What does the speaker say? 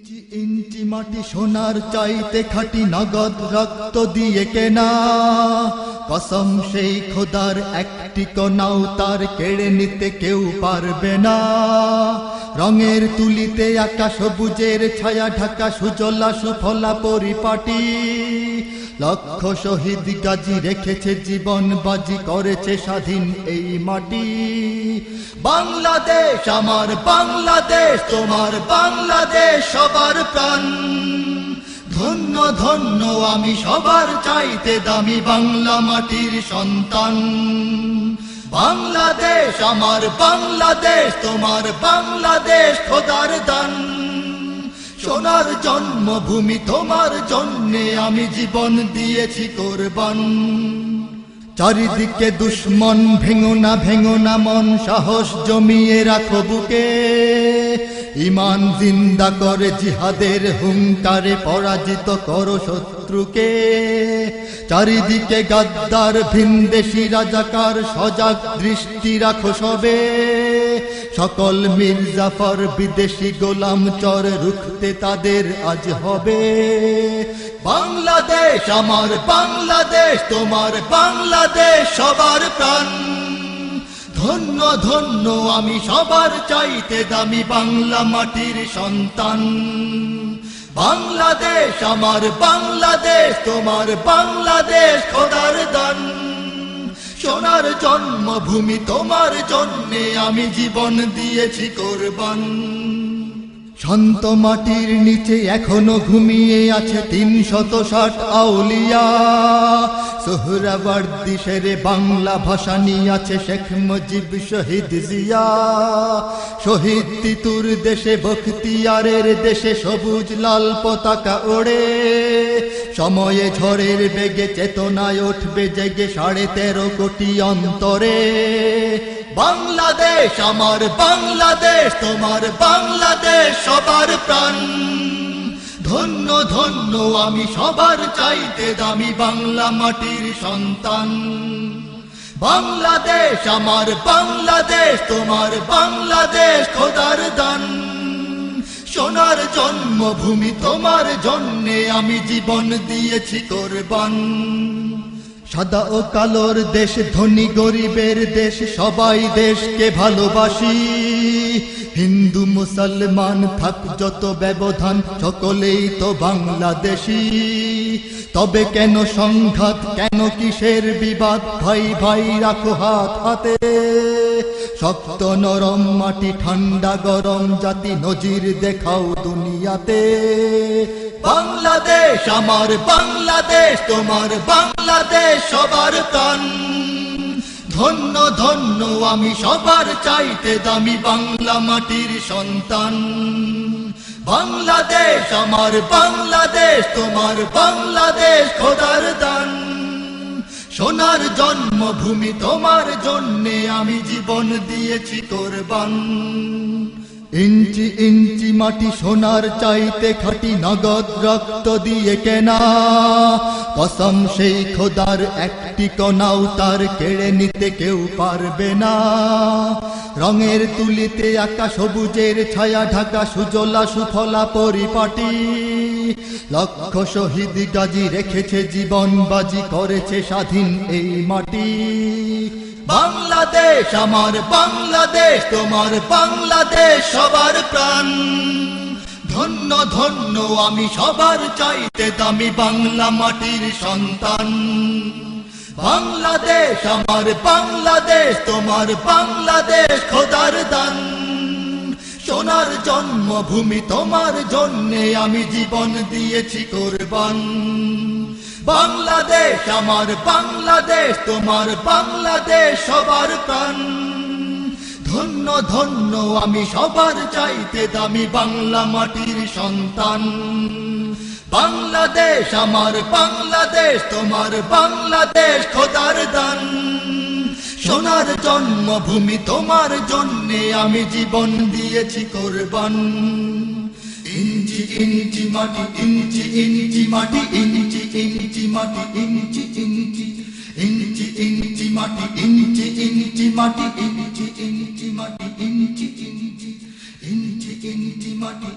ইঞ্চি ইঞ্চি মাটি সোনার চাইতে খাঁটি নগদ রক্ত দিয়ে কেনা কসম সেই খোদার একটি কণাও তার কেড়ে নিতে কেউ পারবে না। রঙের তুলিতে আকাশ সবুজের ছায়া ঢাকা সুজলা সুফলা পরিপাটি। লক্ষ শহীদ গাজী রেখেছে জীবন বাজি করেছে স্বাধীন এই মাটি। বাংলাদেশ আমার বাংলাদেশ তোমার বাংলাদেশ সবার প্রাণ। ধন্য ধন্য আমি সবার চাইতে দামি বাংলা মাটির সন্তান। বাংলাদেশ আমার বাংলাদেশ তোমার বাংলাদেশ খোদার দান। সোনার জন্মভূমি তোমার জন্যে আমি জীবন দিয়েছি কোরবান। চারিদিকে দুশ্মন ভেঙো না মন, সাহস জমিয়ে রাখো বুকে। ঈমান জিন্দা করে জিহাদের হুঙ্কারে পরাজিত করো শত্রুকে। চারিদিকে গাদ্দার ভিনদেশী রাজাকার সজাগ দৃষ্টি রাখো সবে। সকল মির্জাফর বিদেশি গোলাম চর রুখতে তাদের আজ হবে। বাংলাদেশ আমার বাংলাদেশ তোমার বাংলাদেশ সবার প্রাণ। ধন্য ধন্য আমি সবার চাইতে দামি বাংলা মাটির সন্তান। বাংলাদেশ আমার বাংলাদেশ তোমার বাংলাদেশ খোদার দান। সোনার জন্মভূমি তোমার জন্যে আমি জীবন দিয়েছি কোরবান। শান্ত মাটির নিচে এখনো ঘুমিয়ে আছে ৩৬০ আউলিয়া। সোহরাওয়ার্দী শেরে বাংলা ভাষা নিয়ে আছে শেখ মুজিব শহীদ জিয়া। শহীদ তিতুর দেশে বখতিয়ারের দেশে সবুজ লাল পতাকা ওড়ে। সময়ে ঝড়ের বেগে চেতনায় উঠবে জেগে ১৩.৫ কোটি অন্তরে। বাংলাদেশ আমার বাংলাদেশ তোমার বাংলাদেশ সবার প্রাণ। ধন্য ধন্য আমি সবার চাইতে দামি বাংলা মাটির সন্তান। বাংলাদেশ আমার বাংলাদেশ তোমার বাংলাদেশ খোদার দান। সোনার জন্মভূমি তোমার জন্যে আমি জীবন দিয়েছি কোরবান। সাদা ও কালোর দেশ ধনী গরিবের দেশ সবাই দেশকে ভালোবাসি। হিন্দু মুসলমান থাক যত ব্যবধান সকলেই তো বাংলাদেশী। তবে কেন সংঘাত কেন কিসের বিবাদ, ভাই ভাই রাখো হাত হাতে। শক্ত নরম মাটি ঠান্ডা গরম জাতি নজির দেখাও দুনিয়াতে। বাংলাদেশ আমার বাংলাদেশ তোমার বাংলাদেশ সবার প্রাণ। ধন্য ধন্য আমি সবার চাইতে দামি বাংলা মাটির সন্তান। বাংলাদেশ আমার বাংলাদেশ তোমার বাংলাদেশ খোদার দান। সোনার জন্মভূমি তোমার জন্যে আমি জীবন দিয়েছি কোরবান। ইঞ্চি ইঞ্চি মাটি সোনার চাইতে খাঁটি নগদ রক্ত দিয়ে কেনা কসম সেই খোদার একটি কণাও তার কেড়ে নিতে কেউ পারবে না। রঙের তুলিতে আকাশ সবুজের ছায়া ঢাকা সুজলা সুফলা পরিপাটি। লক্ষ শহীদ গাজী রেখেছে জীবন বাজি করেছে স্বাধীন এই মাটি। বাংলাদেশ আমার বাংলাদেশ তোমার বাংলাদেশ সবার প্রাণ। ধন্য ধন্য আমি সবার চাইতে দামি বাংলা মাটির সন্তান। বাংলাদেশ আমার বাংলাদেশ তোমার বাংলাদেশ খোদার দান। সোনার জন্মভূমি তোমার জন্যে আমি জীবন দিয়েছি কোরবান। বাংলাদেশ আমার বাংলাদেশ তোমার বাংলাদেশ সবার প্রাণ। ধন্য ধন্য আমি সবার চাইতে দামি বাংলা মাটির সন্তান। বাংলাদেশ আমার বাংলাদেশ তোমার বাংলাদেশ খোদার দান। সোনার জন্মভূমি তোমার জন্যে আমি জীবন দিয়েছি কোরবান। ইঞ্চি ইঞ্চি মাটি ইঞ্চি ইঞ্চি মাটি ইঞ্চি ইঞ্চি মাটি ইঞ্চি ইঞ্চি ইঞ্চি ইঞ্চি মাটি ইঞ্চি ইঞ্চি মাটি ইঞ্চি ইঞ্চি মাটি ইঞ্চি ইঞ্চি ইঞ্চি ইঞ্চি মাটি